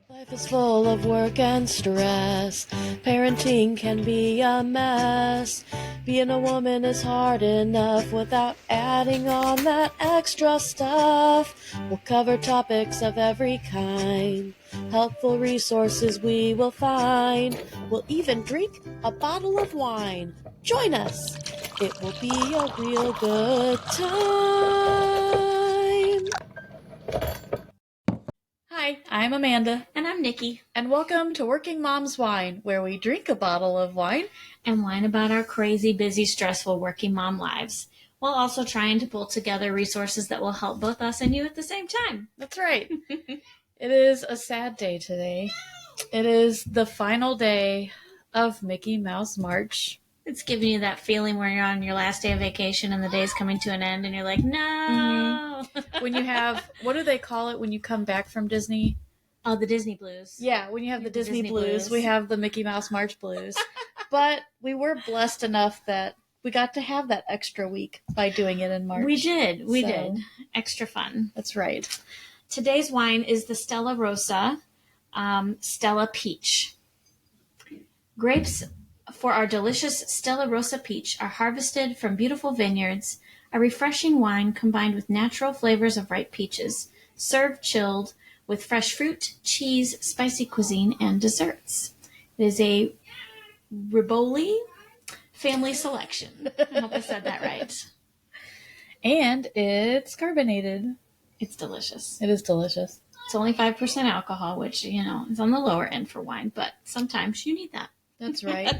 Life is full of work and stress. Parenting can be a mess. Being a woman is hard enough without adding on that extra stuff. We'll cover topics of every kind. Helpful resources we will find. We'll even drink a bottle of wine. Join us. It will be a real good time. Hi, I'm Amanda. And I'm Nikki. And welcome to Working Mom's Wine, where we drink a bottle of wine and whine about our crazy, busy, stressful working mom lives, while also trying to pull together resources that will help both us and you at the same time. That's right. It is a sad day today. It is the final day of Mickey Mouse March. It's giving you that feeling where you're on your last day of vacation and the day's coming to an end and you're like, no. Mm-hmm. When you have, what do they call it when you come back from Disney? Oh, the Disney blues. Yeah, when you have the Disney blues, we have the Mickey Mouse March blues. But we were blessed enough that we got to have that extra week by doing it in March. We did. We did. Extra fun. That's right. Today's wine is the Stella Rosa Stella Peach. Grapes for our delicious Stella Rosa Peach are harvested from beautiful vineyards, a refreshing wine combined with natural flavors of ripe peaches, served chilled with fresh fruit, cheese, spicy cuisine, and desserts. It is a Riboli family selection. I hope I said that right. And it's carbonated. It's delicious. It is delicious. It's only 5% alcohol, which, is on the lower end for wine, but sometimes you need that. That's right.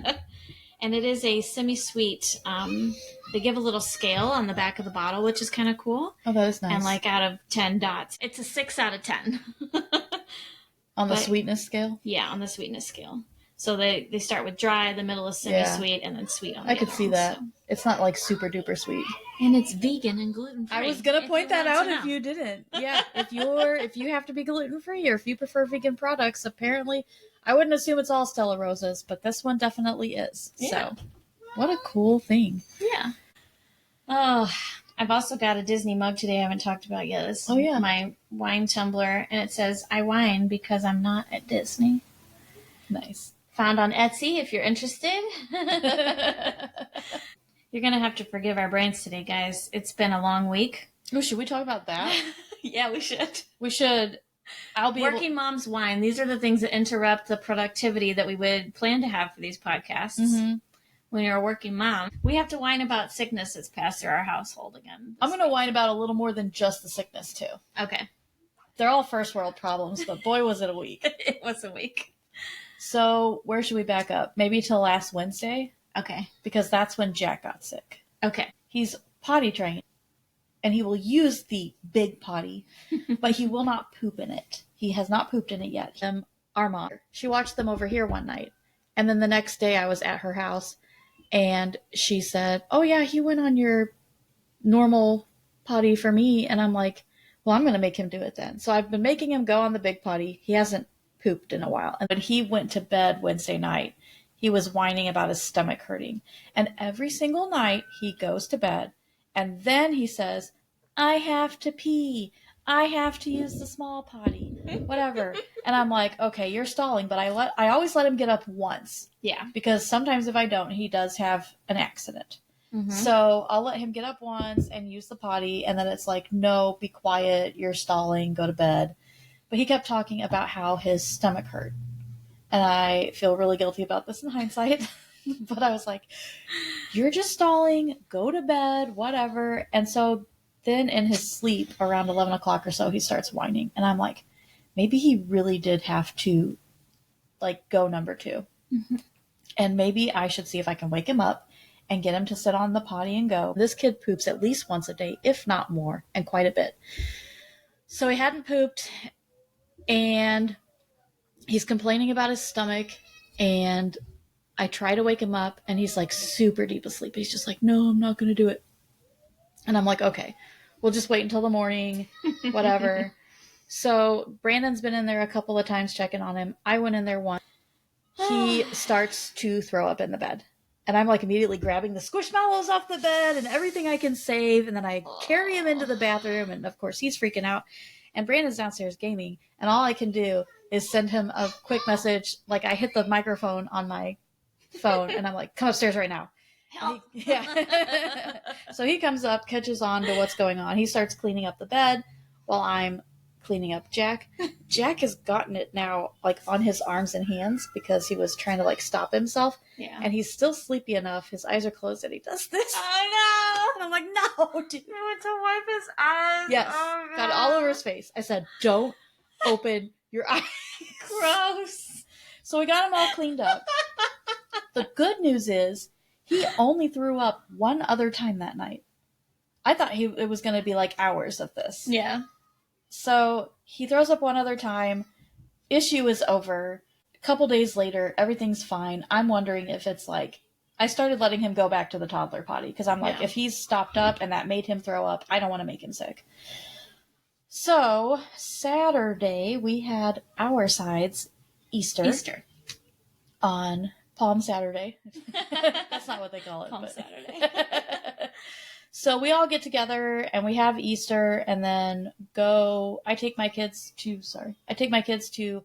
And it is a semi-sweet, they give a little scale on the back of the bottle, which is kind of cool. Oh, that is nice. And out of 10 dots, it's a 6 out of 10. On the sweetness scale? Yeah, on the sweetness scale. So they start with dry, the middle is semi-sweet, and then sweet on the I could see that. So. It's not super duper sweet. And it's vegan and gluten-free. I was going to point that out if you didn't. Yeah, if you have to be gluten-free or if you prefer vegan products, apparently, I wouldn't assume it's all Stella Rosas, but this one definitely is. Yeah. So, what a cool thing. Yeah. Oh, I've also got a Disney mug today I haven't talked about yet. This is my wine tumbler, and it says, I wine because I'm not at Disney. Nice. Found on Etsy if you're interested. You're going to have to forgive our brains today, guys. It's been a long week. Oh, should we talk about that? Yeah, we should. We should. Working Mom's Wine. These are the things that interrupt the productivity that we would plan to have for these podcasts. Mm-hmm. When you're a working mom, we have to whine about sickness that's passed through our household again. I'm going to whine about a little more than just the sickness, too. Okay. They're all first world problems, but boy, was it a week. It was a week. So where should we back up? Maybe till last Wednesday? Okay. Because that's when Jack got sick. Okay. He's potty trained, and he will use the big potty, but he will not poop in it. He has not pooped in it yet. Our mom, she watched them over here one night, and then the next day I was at her house, and she said, oh yeah, he went on your normal potty for me, and I'm like, well, I'm going to make him do it then. So I've been making him go on the big potty. He hasn't pooped in a while. And when he went to bed Wednesday night, he was whining about his stomach hurting. And every single night he goes to bed and then he says, I have to pee. I have to use the small potty, whatever. And I'm like, okay, you're stalling, but I always let him get up once. Yeah. Because sometimes if I don't, he does have an accident. Mm-hmm. So I'll let him get up once and use the potty. And then it's like, no, be quiet. You're stalling. Go to bed. But he kept talking about how his stomach hurt. And I feel really guilty about this in hindsight. But I was like, you're just stalling. Go to bed, whatever. And so then in his sleep around 11 o'clock or so, he starts whining. And I'm like, maybe he really did have to go number 2. Mm-hmm. And maybe I should see if I can wake him up and get him to sit on the potty and go. This kid poops at least once a day, if not more, and quite a bit. So he hadn't pooped. And he's complaining about his stomach, and I try to wake him up, and he's super deep asleep. He's just like, no, I'm not going to do it. And I'm like, okay, we'll just wait until the morning, whatever. So Brandon's been in there a couple of times checking on him. I went in there once. He starts to throw up in the bed. And I'm immediately grabbing the Squishmallows off the bed and everything I can save. And then I carry him into the bathroom. And of course, he's freaking out. And Brandon's downstairs gaming, and all I can do is send him a quick message. Like, I hit the microphone on my phone and I'm like, come upstairs right now. Help. Yeah. So he comes up, catches on to what's going on. He starts cleaning up the bed while I'm cleaning up Jack. Jack has gotten it now, like, on his arms and hands because he was trying to, like, stop himself. Yeah. And he's still sleepy enough. His eyes are closed and he does this. Oh And I'm like, no, dude. no! You went to wipe his eyes. Yes. Oh, Got it all over his face. I said, don't open your eyes. Gross. So we got him all cleaned up. The good news is he only threw up one other time that night. I thought it was going to be like hours of this. Yeah. So he throws up one other time. Issue is over. A couple days later, everything's fine. I'm wondering if it's like, I started letting him go back to the toddler potty because I'm like, Yeah. if he's stopped up and that made him throw up, I don't want to make him sick. So Saturday, we had our side's Easter. On Palm Saturday. That's not what they call it. Palm but. Saturday. So we all get together and we have Easter and then I take my kids to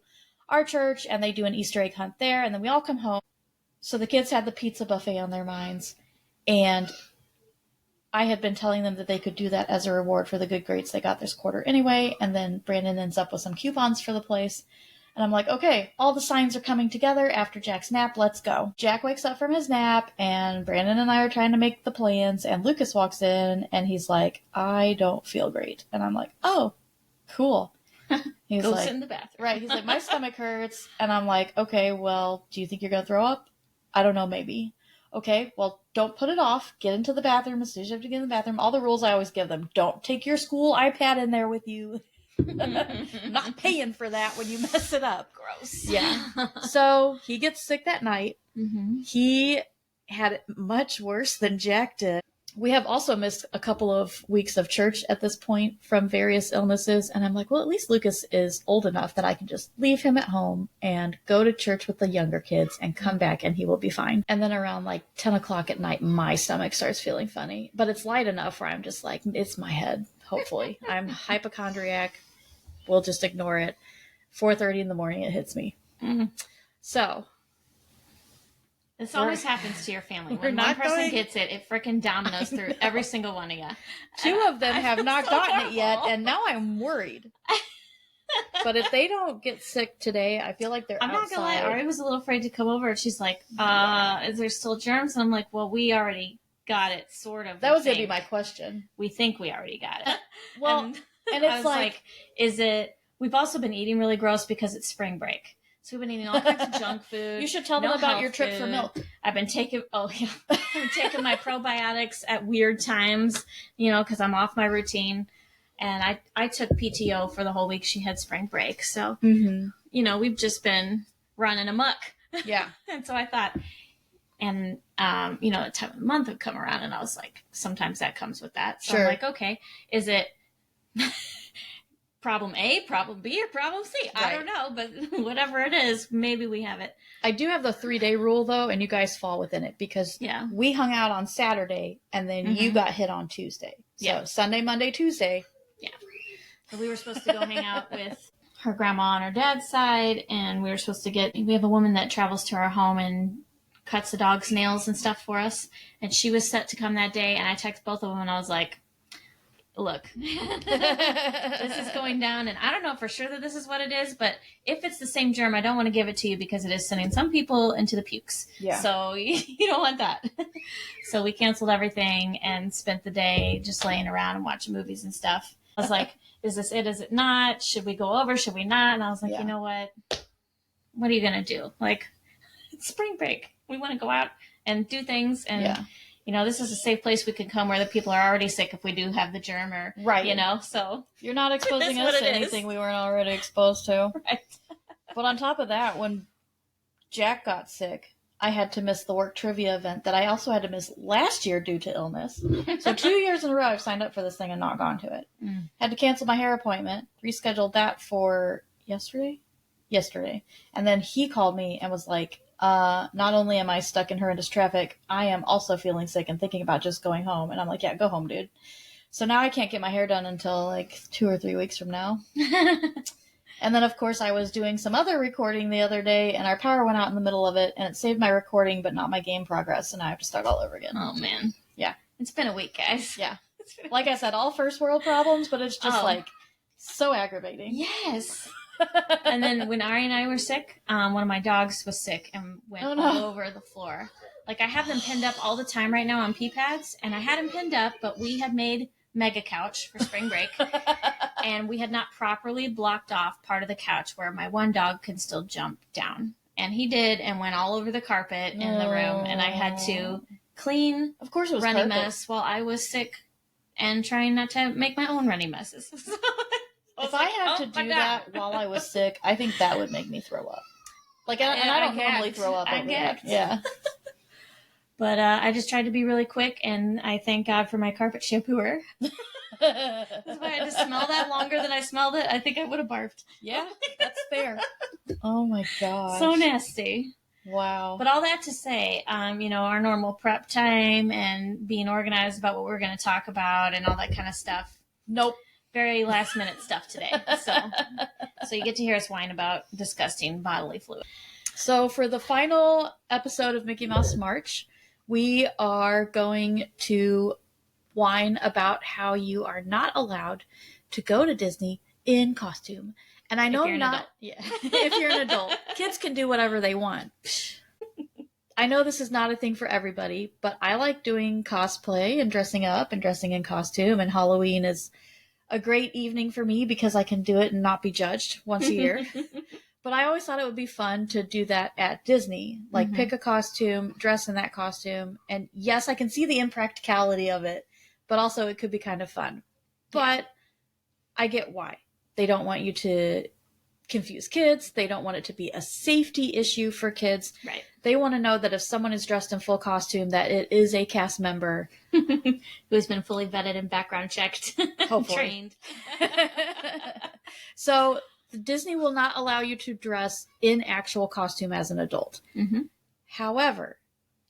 our church and they do an Easter egg hunt there and then we all come home. So the kids had the pizza buffet on their minds and I had been telling them that they could do that as a reward for the good grades they got this quarter anyway. And then Brandon ends up with some coupons for the place. And I'm like, okay, all the signs are coming together after Jack's nap. Let's go. Jack wakes up from his nap and Brandon and I are trying to make the plans and Lucas walks in and he's like, I don't feel great. And I'm like, oh, cool. He's Go like, sit in the bathroom. right. He's like, my stomach hurts. And I'm like, okay, well, do you think you're going to throw up? I don't know, maybe. Okay, well, don't put it off. Get into the bathroom as soon as you have to get in the bathroom. All the rules I always give them. Don't take your school iPad in there with you. I'm not paying for that when you mess it up. Gross. Yeah. So he gets sick that night. Mm-hmm. He had it much worse than Jack did. We have also missed a couple of weeks of church at this point from various illnesses. And I'm like, well, at least Lucas is old enough that I can just leave him at home and go to church with the younger kids and come back and he will be fine. And then around like 10 o'clock at night, my stomach starts feeling funny. But it's light enough where I'm just like, it's my head, hopefully. I'm hypochondriac. We'll just ignore it. 4:30 in the morning, it hits me. Mm-hmm. So this always happens to your family. we're When not one person going- gets it, it frickin' dominoes through every single one of you. two of them have not so gotten it yet, horrible. and now I'm worried. But if they don't get sick today, I feel like they're I'm not outside. gonna lie, Ari was a little afraid to come over and she's like, is there still germs? And I'm like, well, we already got it, sort of. That we was going to be think. my question. We think we already got it. Well, and and I it's was like, is it, we've also been eating really gross because it's spring break. So we've been eating all kinds of junk food. you should tell them no about health your trip for food. milk. I've been taking, I've been taking my probiotics at weird times, because I'm off my routine. And I took PTO for the whole week she had spring break. So, Mm-hmm. We've just been running amok. Yeah. And so I thought, and, the time of the month would come around and I was like, sometimes that comes with that. So Sure. I'm like, okay, is it problem A, problem B, or problem C? I Right. don't know, but whatever it is, maybe we have it. I do have the 3-day rule, though, and you guys fall within it because Yeah. we hung out on Saturday and then you Mhm. got hit on Tuesday. So Yeah. Sunday, Monday, Tuesday. So we were supposed to go hang out with her grandma on her dad's side, and we were supposed to we have a woman that travels to our home and cuts the dog's nails and stuff for us, and she was set to come that day, and I texted both of them, and I was like, look, this is going down, and I don't know for sure that this is what it is, but if it's the same germ, I don't want to give it to you because it is sending some people into the pukes. Yeah. So you don't want that. So we canceled everything and spent the day just laying around and watching movies and stuff. I was like, is this it? Is it not? Should we go over? Should we not? And I was like, Yeah. you know what? What are you going to do? Like, it's spring break. We want to go out and do things. And, Yeah. This is a safe place we can come where the people are already sick if we do have the germ or, Right. so. You're not exposing That's us what to it is. anything we weren't already exposed to. Right. But on top of that, when Jack got sick, I had to miss the work trivia event that I also had to miss last year due to illness. So 2 years in a row I've signed up for this thing and not gone to it. Mm. Had to cancel my hair appointment, rescheduled that for yesterday. And then he called me and was like, not only am I stuck in horrendous traffic, I am also feeling sick and thinking about just going home. And I'm like, yeah, go home, dude. So now I can't get my hair done until like 2 or 3 weeks from now. And then, of course, I was doing some other recording the other day, and our power went out in the middle of it, and it saved my recording, but not my game progress, and I have to start all over again. Oh, man. Yeah. It's been a week, guys. Yeah. Like I said, all first world problems, but it's just so aggravating. Yes. And then when Ari and I were sick, one of my dogs was sick and went all over the floor. Like, I have them pinned up all the time right now on pee pads, and I had him pinned up, but we had made mega couch for spring break, and we had not properly blocked off part of the couch where my one dog could still jump down. And he did, and went all over the carpet in the room, and I had to clean of course it was runny mess while I was sick and trying not to make my own runny messes. If I had to do that while I was sick, I think that would make me throw up. Like, and I don't normally throw up. Yeah. But I just tried to be really quick, and I thank God for my carpet shampooer. That's why I had to smell that longer than I smelled it. I think I would have barfed. Yeah, that's fair. Oh my gosh. So nasty. Wow. But all that to say, our normal prep time and being organized about what we're going to talk about and all that kind of stuff. Nope. Very last minute stuff today. So you get to hear us whine about disgusting bodily fluid. So for the final episode of Mickey Mouse March, we are going to whine about how you are not allowed to go to Disney in costume. And I know if you're an adult, kids can do whatever they want. I know this is not a thing for everybody, but I like doing cosplay and dressing up and dressing in costume, and Halloween is a great evening for me because I can do it and not be judged once a year. But I always thought it would be fun to do that at Disney. Like, pick a costume, dress in that costume. And yes, I can see the impracticality of it, but also it could be kind of fun. But I get why. They don't want you to confuse kids. They don't want it to be a safety issue for kids. Right. They want to know that if someone is dressed in full costume, that it is a cast member who has been fully vetted and background checked, trained. So Disney will not allow you to dress in actual costume as an adult. Mm-hmm. However,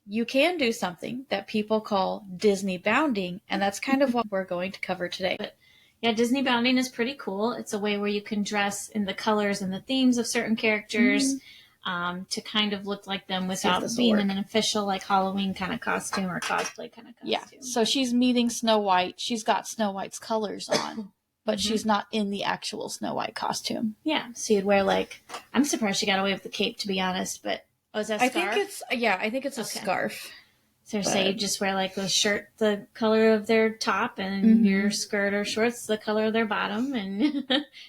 you can do something that people call Disney bounding, and that's kind of what we're going to cover today. But yeah, Disney bounding is pretty cool. It's a way where you can dress in the colors and the themes of certain characters to kind of look like them without being in an official, like, Halloween kind of costume or cosplay kind of costume. Yeah. So she's meeting Snow White. She's got Snow White's colors on, but she's not in the actual Snow White costume. Yeah. So you'd wear, like, I'm surprised she got away with the cape, to be honest, but is that a scarf? I think it's a scarf. So say you just wear, like, the shirt the color of their top and your skirt or shorts the color of their bottom, and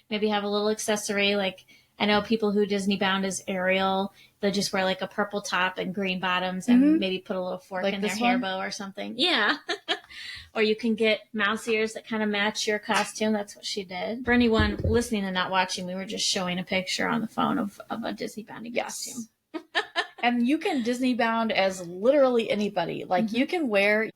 maybe have a little accessory. Like, I know people who Disney bound as Ariel, they'll just wear, like, a purple top and green bottoms and maybe put a little fork in their hair bow or something. Yeah. Or you can get mouse ears that kind of match your costume. That's what she did. For anyone listening and not watching, we were just showing a picture on the phone of a Disney bounding costume. And you can Disney bound as literally anybody. Like, you can wear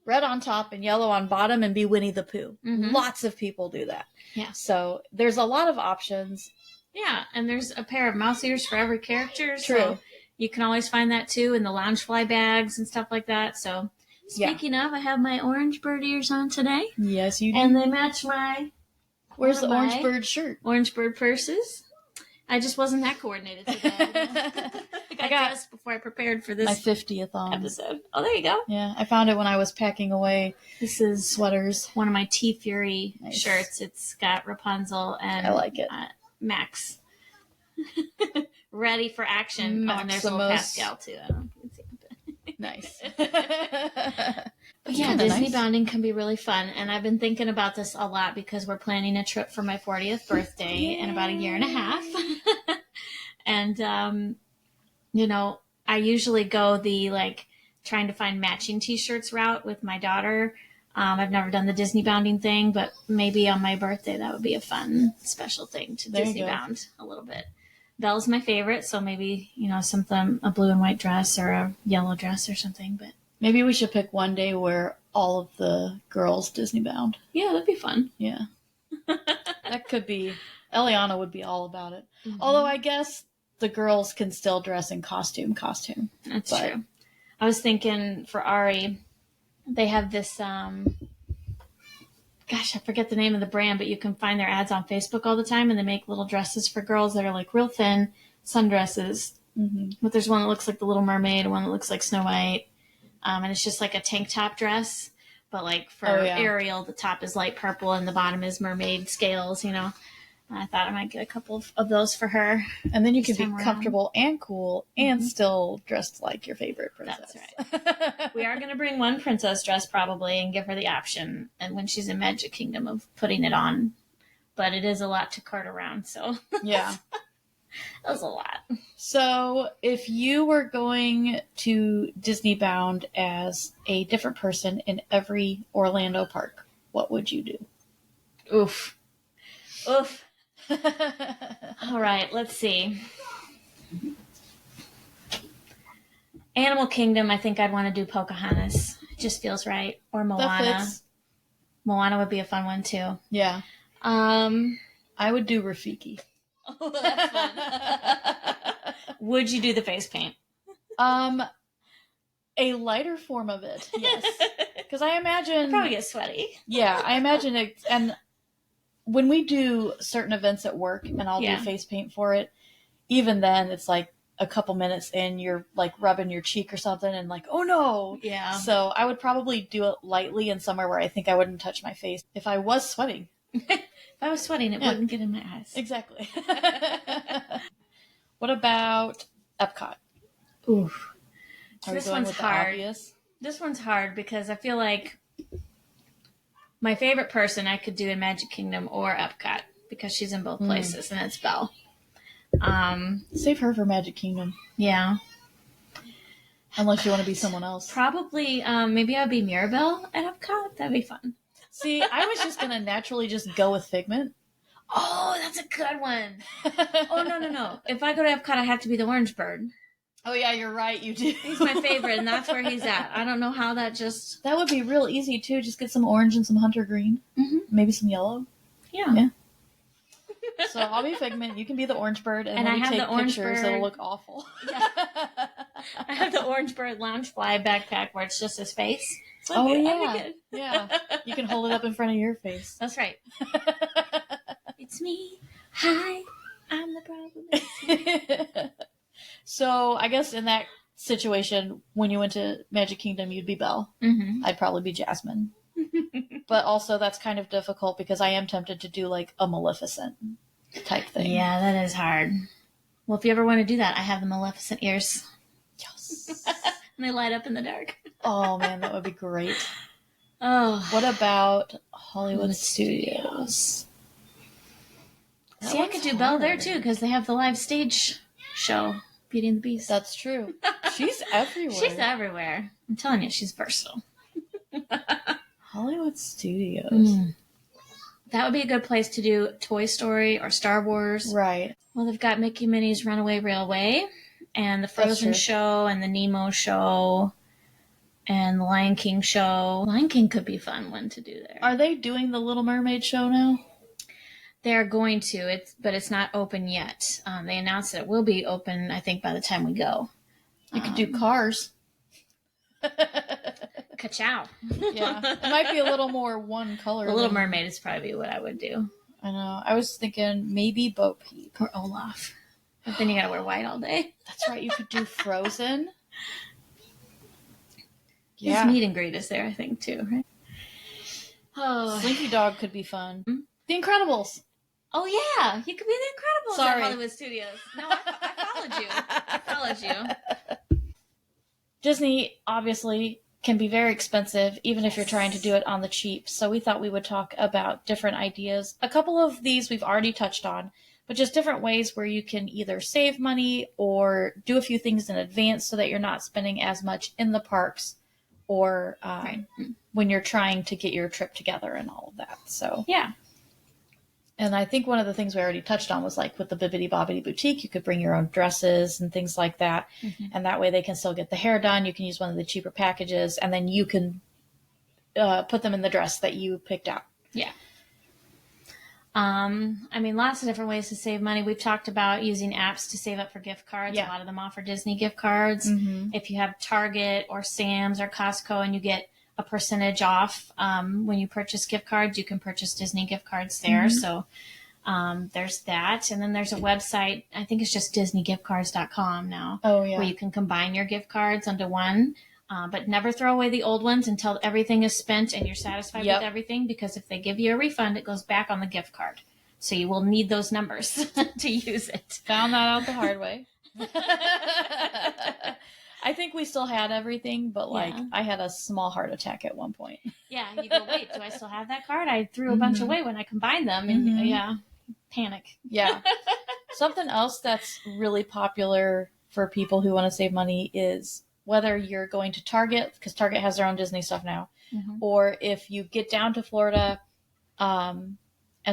red on top and yellow on bottom and be Winnie the Pooh. Lots of people do that. Yeah. So there's a lot of options. Yeah, and there's a pair of mouse ears for every character. True. So you can always find that, too, in the Loungefly bags and stuff like that. So speaking of, I have my orange bird ears on today. Yes, you do. And they match my... Where's the orange bird shirt? Orange bird purses. I just wasn't that coordinated today. I got dressed before I prepared for this my 50th episode. Oh, there you go. Yeah, I found it when I was packing away. This is sweaters. One of my T-Fury shirts. It's got Rapunzel and I like it. Max. Ready for action. Oh, and there's a little Pascal, too. I don't know if you can see it. Nice. But yeah, Disney bounding can be really fun. And I've been thinking about this a lot because we're planning a trip for my 40th birthday in about a year and a half. And, I usually go the, like, trying to find matching T-shirts route with my daughter. I've never done the Disney bounding thing, but maybe on my birthday that would be a fun, special thing to Disney bound a little bit. Belle's my favorite, so maybe, something, a blue and white dress or a yellow dress or something, but... Maybe we should pick one day where all of the girls Disney bound. Yeah, that'd be fun. Yeah. That could be... Eliana would be all about it. Although I guess the girls can still dress in costume. That's true. I was thinking for Ari, they have this gosh, I forget the name of the brand, but you can find their ads on Facebook all the time, and they make little dresses for girls that are like real thin sundresses. Mm-hmm. But there's one that looks like the Little Mermaid, one that looks like Snow White, and it's just like a tank top dress, but like for Ariel, the top is light purple and the bottom is mermaid scales, you know. I thought I might get a couple of those for her. And then you can be comfortable and cool and still dressed like your favorite princess. That's right. We are going to bring one princess dress probably and give her the option, and when she's in Magic Kingdom, of putting it on. But it is a lot to cart around, so. Yeah. That was a lot. So if you were going to Disney Bound as a different person in every Orlando park, what would you do? Oof. All right, let's see. Animal Kingdom, I think I'd want to do Pocahontas. It just feels right. Or Moana. Moana would be a fun one too. Yeah. I would do Rafiki. Oh, that's fun. Would you do the face paint? A lighter form of it, yes. Because I imagine... I'd probably get sweaty. Yeah, I imagine it... And when we do certain events at work and I'll do face paint for it, even then it's like a couple minutes in, you're like rubbing your cheek or something and like, oh no. Yeah. So I would probably do it lightly and somewhere where I think I wouldn't touch my face if I was sweating. If I was sweating, it wouldn't get in my eyes. Exactly. What about Epcot? Oof. This one's hard. This one's hard because I feel like my favorite person I could do in Magic Kingdom or Epcot because she's in both places, and it's Belle. Save her for Magic Kingdom. Yeah. Unless you want to be someone else. Probably, maybe I'd be Mirabelle at Epcot. That'd be fun. See, I was just going to naturally just go with Figment. Oh, that's a good one. Oh, no. If I go to Epcot, I have to be the Orange Bird. Oh, yeah, you're right. You do. He's my favorite, and that's where he's at. I don't know how that just... That would be real easy, too. Just get some orange and some hunter green. Mm-hmm. Maybe some yellow. Yeah. So I'll be Figment. You can be the Orange Bird. And I when we have take the Orange pictures, Bird. it'll look awful. Yeah. I have the Orange Bird Loungefly backpack where it's just his face. So I'll be good. Good. Yeah. You can hold it up in front of your face. That's right. It's me. Hi. I'm the problem. So I guess in that situation, when you went to Magic Kingdom, you'd be Belle. Mm-hmm. I'd probably be Jasmine. But also that's kind of difficult because I am tempted to do like a Maleficent type thing. Yeah, that is hard. Well, if you ever want to do that, I have the Maleficent ears. Yes. And they light up in the dark. Oh man, that would be great. Oh. What about Hollywood Studios? See, I could do Belle there too because they have the live stage show, Beauty and the Beast. That's true. She's everywhere. She's everywhere. I'm telling you, she's versatile. Hollywood Studios. That would be a good place to do Toy Story or Star Wars. Right. Well, they've got Mickey Minnie's Runaway Railway and the Frozen show and the Nemo show and the Lion King show. Lion King could be a fun one to do there. Are they doing the Little Mermaid show now? They're going to, but it's not open yet. They announced that it will be open, I think, by the time we go. You could do Cars. Ka-chow. Yeah. It might be a little more one color. The Little Mermaid is probably what I would do. I know. I was thinking maybe Bo Peep. Or Olaf. But then you gotta wear white all day. That's right. You could do Frozen. Yeah. His meet and greet is there, I think, too, right? Oh. Slinky Dog could be fun. The Incredibles. Oh, yeah. You could be the Incredibles Sorry. at Hollywood Studios. No, I followed you. Disney, obviously, can be very expensive, even if you're trying to do it on the cheap. So we thought we would talk about different ideas. A couple of these we've already touched on, but just different ways where you can either save money or do a few things in advance so that you're not spending as much in the parks or when you're trying to get your trip together and all of that. So yeah. And I think one of the things we already touched on was like with the Bibbidi Bobbidi Boutique, you could bring your own dresses and things like that. Mm-hmm. And that way they can still get the hair done. You can use one of the cheaper packages and then you can put them in the dress that you picked out. Yeah. I mean, lots of different ways to save money. We've talked about using apps to save up for gift cards. Yeah. A lot of them offer Disney gift cards. Mm-hmm. If you have Target or Sam's or Costco and you get a percentage off. When you purchase gift cards, you can purchase Disney gift cards there. So there's that. And then there's a website, I think it's just disneygiftcards.com now, where you can combine your gift cards onto one. But never throw away the old ones until everything is spent and you're satisfied with everything, because if they give you a refund, it goes back on the gift card. So you will need those numbers to use it. Found that out the hard way. I think we still had everything, but I had a small heart attack at one point. Yeah, you go, wait, do I still have that card? I threw a bunch away when I combined them, and panic. Yeah. Something else that's really popular for people who want to save money is whether you're going to Target, because Target has their own Disney stuff now, or if you get down to Florida and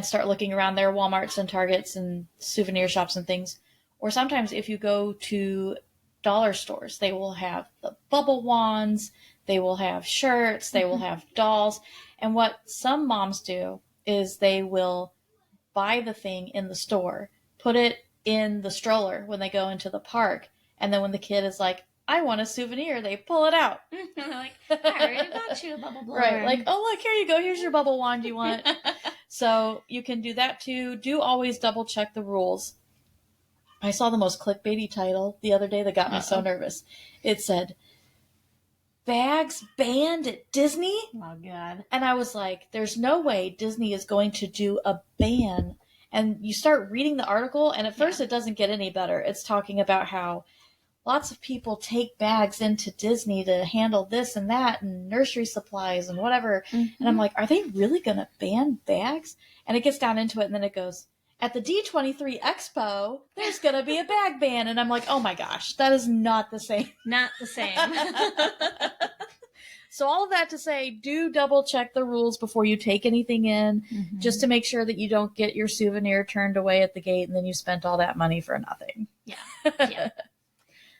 start looking around their Walmarts and Targets and souvenir shops and things, or sometimes if you go to dollar stores, they will have the bubble wands, they will have shirts, they will have dolls. And what some moms do is they will buy the thing in the store, put it in the stroller when they go into the park, and then when the kid is like, I want a souvenir, they pull it out. Like, I already bought you a bubble blower. Right, like, oh, look, here you go, here's your bubble wand you want. So you can do that too. Do always double check the rules. I saw the most clickbaity title the other day that got me so nervous. It said, bags banned at Disney? Oh, God. And I was like, there's no way Disney is going to do a ban. And you start reading the article, and at first it doesn't get any better. It's talking about how lots of people take bags into Disney to handle this and that and nursery supplies and whatever. And I'm like, are they really going to ban bags? And it gets down into it, and then it goes, at the D23 Expo, there's going to be a bag ban. And I'm like, oh my gosh, that is not the same. Not the same. So all of that to say, do double check the rules before you take anything in, just to make sure that you don't get your souvenir turned away at the gate and then you spent all that money for nothing. Yeah.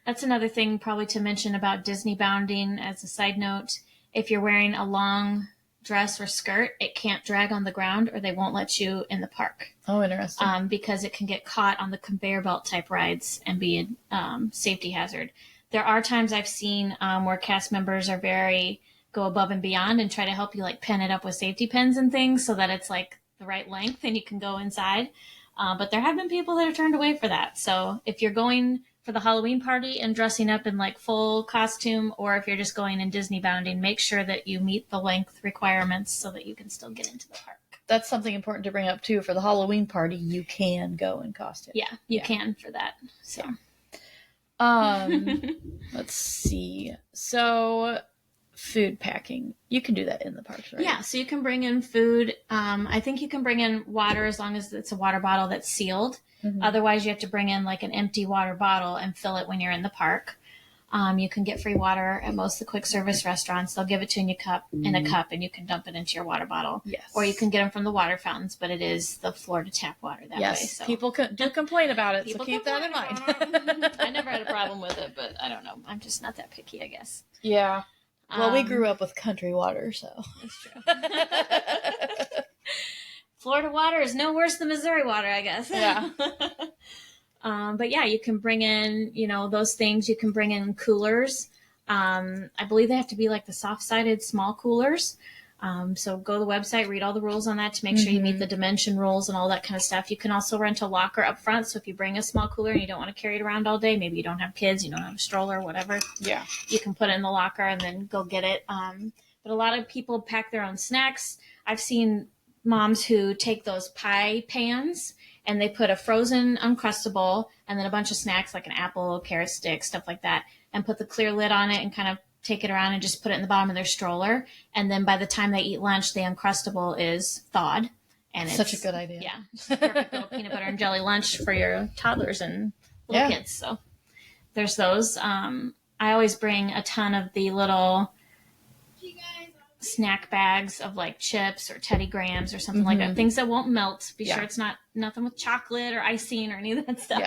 That's another thing probably to mention about Disney bounding as a side note. If you're wearing a long dress or skirt, it can't drag on the ground or they won't let you in the park. Oh, interesting. Because it can get caught on the conveyor belt type rides and be a safety hazard. There are times I've seen where cast members are go above and beyond and try to help you like pin it up with safety pins and things so that it's like the right length and you can go inside. But there have been people that are turned away for that. So if you're going for the Halloween party and dressing up in like full costume, or if you're just going in Disney bounding, make sure that you meet the length requirements so that you can still get into the park. That's something important to bring up too. For the Halloween party, you can go in costume. Yeah, you can for that. So. Let's see. So food packing, you can do that in the parks, right? Yeah, so you can bring in food. I think you can bring in water as long as it's a water bottle that's sealed. Otherwise, you have to bring in like an empty water bottle and fill it when you're in the park. You can get free water at most of the quick service restaurants. They'll give it to you in a cup, and you can dump it into your water bottle. Yes. Or you can get them from the water fountains, but it is the Florida tap water that way. So. People do complain about it, so keep that in mind. I never had a problem with it, but I don't know. I'm just not that picky, I guess. Yeah. Well, we grew up with country water, so. That's true. Florida water is no worse than Missouri water, I guess. Yeah. But yeah, you can bring in, those things. You can bring in coolers. I believe they have to be like the soft-sided small coolers. So go to the website, read all the rules on that to make sure you meet the dimension rules and all that kind of stuff. You can also rent a locker up front. So if you bring a small cooler and you don't want to carry it around all day, maybe you don't have kids, you don't have a stroller, whatever. Yeah. You can put it in the locker and then go get it. But a lot of people pack their own snacks. I've seen moms who take those pie pans and they put a frozen Uncrustable and then a bunch of snacks like an apple, carrot stick, stuff like that, and put the clear lid on it and kind of take it around and just put it in the bottom of their stroller. And then by the time they eat lunch, the Uncrustable is thawed. And it's such a good idea. Yeah. Just a perfect little peanut butter and jelly lunch for your toddlers and little kids. So there's those. I always bring a ton of the little snack bags of like chips or Teddy Grahams or something like that. Things that won't melt. Be sure it's not nothing with chocolate or icing or any of that stuff.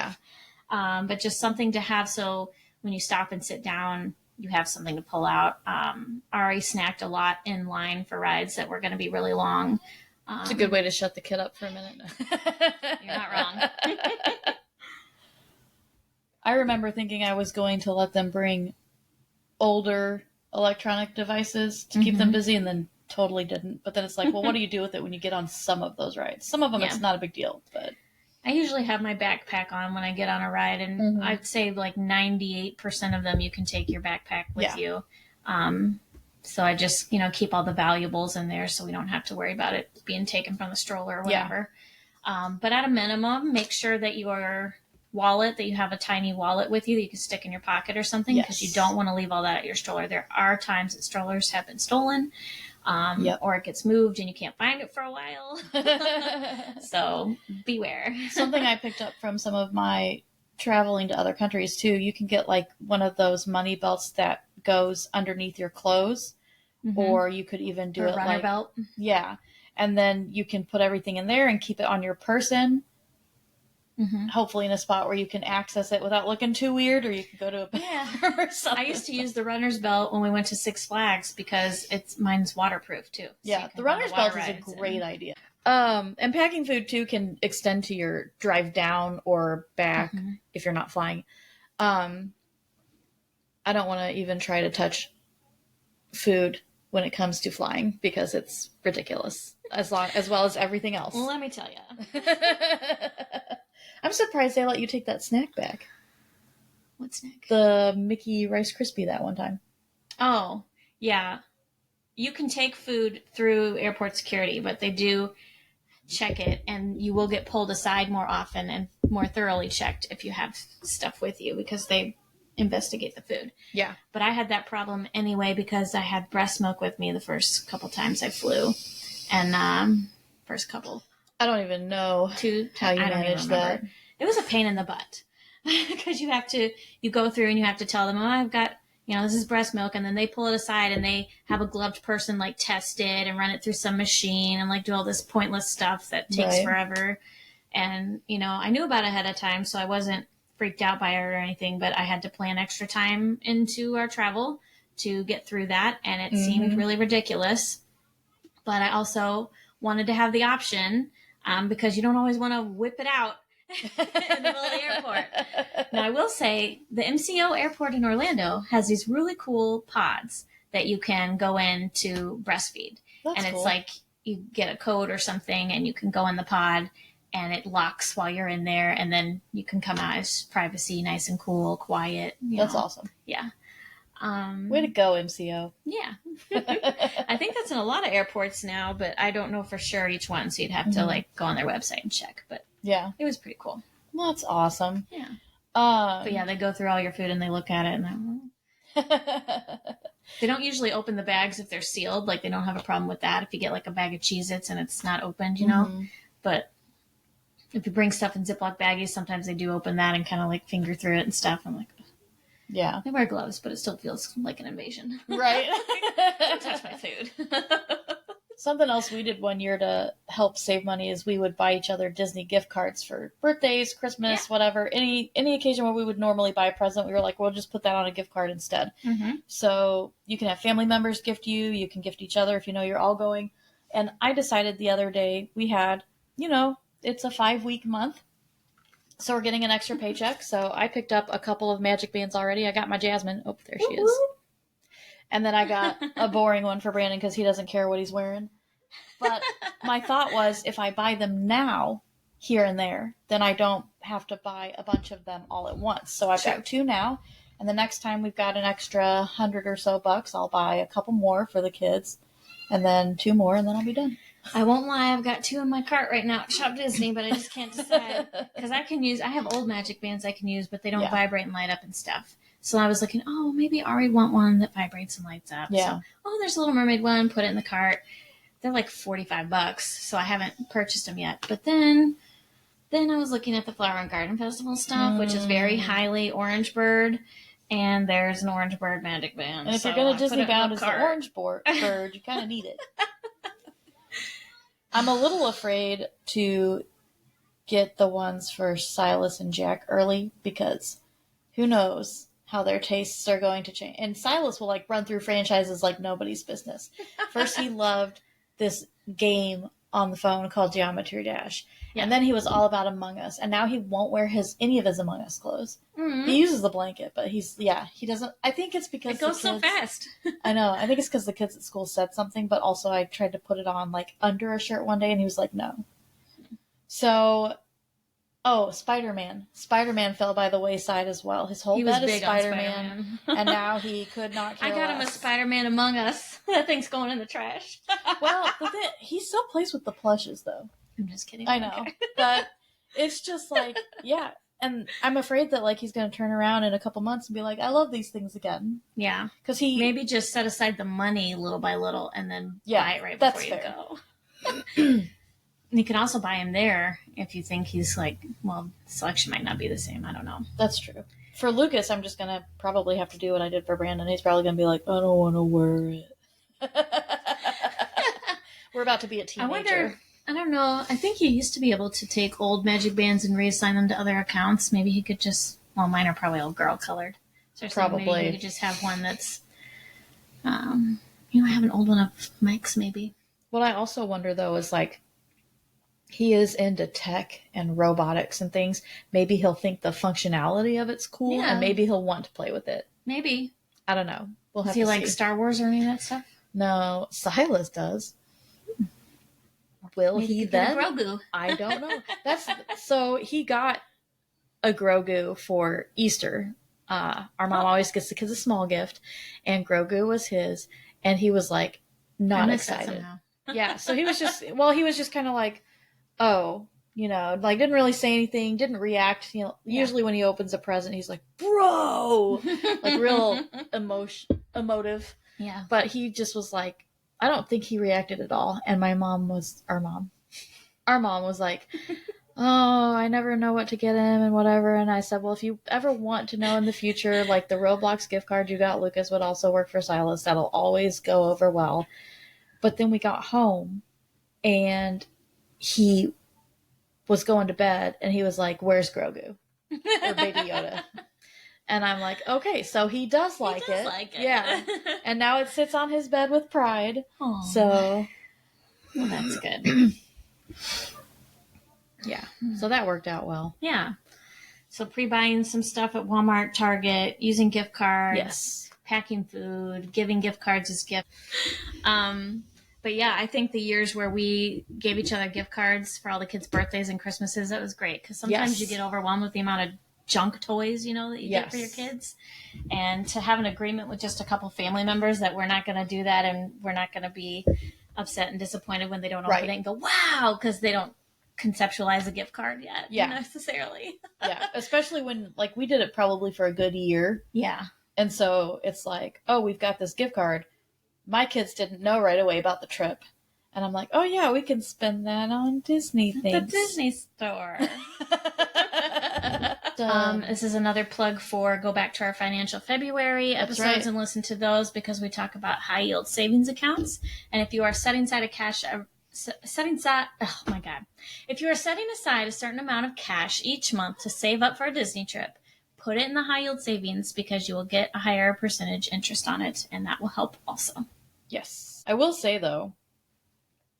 Yeah. But just something to have so when you stop and sit down, you have something to pull out. Ari snacked a lot in line for rides that were going to be really long. It's a good way to shut the kid up for a minute. You're not wrong. I remember thinking I was going to let them bring older electronic devices to keep them busy, and then totally didn't. But then it's like, well, what do you do with it when you get on some of those rides? Some of them, it's not a big deal, but I usually have my backpack on when I get on a ride, and I'd say like 98% of them you can take your backpack with you. So I just, keep all the valuables in there so we don't have to worry about it being taken from the stroller or whatever. But at a minimum, make sure that your wallet, that you have a tiny wallet with you that you can stick in your pocket or something, because you don't want to leave all that at your stroller. There are times that strollers have been stolen, or it gets moved and you can't find it for a while. So beware. Something I picked up from some of my traveling to other countries too, you can get like one of those money belts that goes underneath your clothes, or you could even do it runner like belt. Yeah. And then you can put everything in there and keep it on your person. Hopefully in a spot where you can access it without looking too weird, or you can go to a bathroom or something. I used to use the runner's belt when we went to Six Flags because mine's waterproof too. So the runner's belt is a great idea. And packing food too can extend to your drive down or back if you're not flying. I don't want to even try to touch food when it comes to flying because it's ridiculous, as well as everything else. Well, let me tell you. I'm surprised they let you take that snack back. What snack? The Mickey Rice Krispie that one time. Oh, yeah. You can take food through airport security, but they do check it, and you will get pulled aside more often and more thoroughly checked if you have stuff with you, because they investigate the food. Yeah. But I had that problem anyway because I had breast milk with me the first couple times I flew. And first couple. I don't even know how you manage that. It was a pain in the butt because you go through and you have to tell them, oh, I've got, this is breast milk. And then they pull it aside and they have a gloved person like test it and run it through some machine and like do all this pointless stuff that takes forever. And, I knew about it ahead of time, so I wasn't freaked out by it or anything, but I had to plan extra time into our travel to get through that. And it seemed really ridiculous. But I also wanted to have the option because you don't always want to whip it out in the middle of the airport. Now, I will say the MCO airport in Orlando has these really cool pods that you can go in to breastfeed. That's and cool. It's like you get a code or something and you can go in the pod and it locks while you're in there, and then you can come out as privacy, nice and cool, quiet. That's awesome. Yeah. Way to go, MCO. Yeah. I think that's in a lot of airports now, but I don't know for sure each one, so you'd have to go on their website and check. But yeah, it was pretty cool. Well, that's awesome. Yeah. But yeah, they go through all your food and they look at it and they don't usually open the bags if they're sealed. Like, they don't have a problem with that if you get like a bag of Cheez-Its and it's not opened, But if you bring stuff in Ziploc baggies, sometimes they do open that and kind of like finger through it and stuff. I'm like, yeah. They wear gloves, but it still feels like an invasion. Right. Don't touch my food. Something else we did one year to help save money is we would buy each other Disney gift cards for birthdays, Christmas, whatever. Any occasion where we would normally buy a present, we were like, we'll just put that on a gift card instead. So you can have family members gift you. You can gift each other if you know you're all going. And I decided the other day we had, it's a 5-week month. So we're getting an extra paycheck. So I picked up a couple of magic bands already. I got my Jasmine. Oh, there she is. And then I got a boring one for Brandon because he doesn't care what he's wearing. But my thought was, if I buy them now, here and there, then I don't have to buy a bunch of them all at once. So I've got 2 now. And the next time we've got an extra $100 or so, I'll buy a couple more for the kids. And then 2 more, and then I'll be done. I won't lie, I've got 2 in my cart right now at Shop Disney, but I just can't decide. Because I have old magic bands I can use, but they don't vibrate and light up and stuff. So I was looking, maybe Ari'd want one that vibrates and lights up. Yeah. So, there's a Little Mermaid one, put it in the cart. They're like $45, so I haven't purchased them yet. But then I was looking at the Flower and Garden Festival stuff, which is very highly Orange Bird. And there's an Orange Bird magic band. And if you're going to Disney bound as the Orange Bird, you kind of need it. I'm a little afraid to get the ones for Silas and Jack early because who knows how their tastes are going to change. And Silas will run through franchises like nobody's business. First, he loved this game on the phone called Geometry Dash. Yeah. And then he was all about Among Us, and now he won't wear any of his Among Us clothes. Mm-hmm. He uses the blanket, but he doesn't. I think it's because it goes so fast. I know. I think it's because the kids at school said something, but also I tried to put it on like under a shirt one day, and he was like, no. So, Spider-Man. Spider-Man fell by the wayside as well. His whole bed is Spider-Man, and now he could not care I got him a Spider-Man Among Us. That thing's going in the trash. Well, he still plays with the plushes, though. I'm just kidding. I know. But it's just like, yeah. And I'm afraid that like he's going to turn around in a couple months and be like, I love these things again. Yeah. Because he... Maybe just set aside the money little by little and then buy it right before you go. You can also buy him there if you think he's like, well, selection might not be the same. I don't know. That's true. For Lucas, I'm just going to probably have to do what I did for Brandon. He's probably going to be like, I don't want to wear it. We're about to be a teenager. I don't know. I think he used to be able to take old Magic Bands and reassign them to other accounts. Maybe he could just... Well, mine are probably all girl colored. So probably. Maybe he could just have one that's... I have an old one of Mike's, maybe. What I also wonder, though, is like... He is into tech and robotics and things. Maybe he'll think the functionality of it's cool, and maybe he'll want to play with it. Maybe. I don't know. We'll have to see. Does he like Star Wars or any of that stuff? No, Silas does. Will maybe he then? Grogu. I don't know. So he got a Grogu for Easter. Our mom always gets the kids a small gift, and Grogu was his, and he was like not excited. Yeah, so he was just kind of like, oh, like didn't really say anything, didn't react. Usually when he opens a present, he's like, bro, like real emotive. Yeah. But he just was like, I don't think he reacted at all. And our mom was like, oh, I never know what to get him and whatever. And I said, well, if you ever want to know in the future, like the Roblox gift card you got Lucas would also work for Silas. That'll always go over well. But then we got home and he was going to bed and he was like, where's Grogu? Or Baby Yoda. And I'm like, okay, so he does like it. Yeah. And now it sits on his bed with pride. Aww. So. Well, that's good. Yeah. So that worked out well. Yeah. So pre-buying some stuff at Walmart, Target, using gift cards. Yes. Packing food, giving gift cards as gifts. But yeah, I think the years where we gave each other gift cards for all the kids' birthdays and Christmases, that was great. Because sometimes you get overwhelmed with the amount of junk toys, that you get for your kids. And to have an agreement with just a couple family members that we're not going to do that and we're not going to be upset and disappointed when they don't open it and go, wow, because they don't conceptualize a gift card yet necessarily. Yeah, especially when, like, we did it probably for a good year. Yeah. And so it's like, oh, we've got this gift card. My kids didn't know right away about the trip. And I'm like, oh, yeah, we can spend that on Disney things. The Disney store. This is another plug for go back to our Financial February episodes and listen to those because we talk about high yield savings accounts. And if you are setting aside if you are setting aside a certain amount of cash each month to save up for a Disney trip, put it in the high yield savings because you will get a higher percentage interest on it, and that will help also. Yes. I will say, though,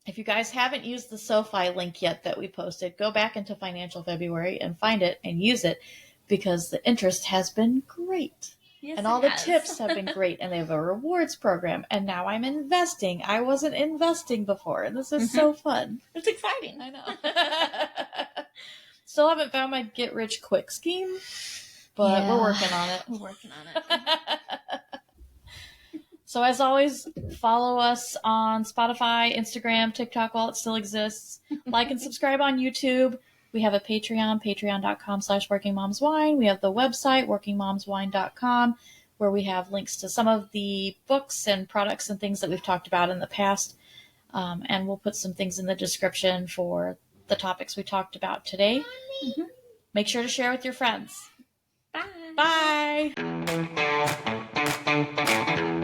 if you guys haven't used the SoFi link yet that we posted, go back into Financial February and find it and use it because the interest has been great. Yes, and all the tips have been great, and they have a rewards program, and now I'm investing. I wasn't investing before, and this is so fun. It's exciting. I know. Still haven't found my get-rich-quick scheme, but we're working on it. So as always, follow us on Spotify, Instagram, TikTok while it still exists. Like and subscribe on YouTube. We have a Patreon, patreon.com/workingmomswine. We have the website, workingmomswine.com, where we have links to some of the books and products and things that we've talked about in the past. And we'll put some things in the description for the topics we talked about today. Make sure to share with your friends. Bye. Bye.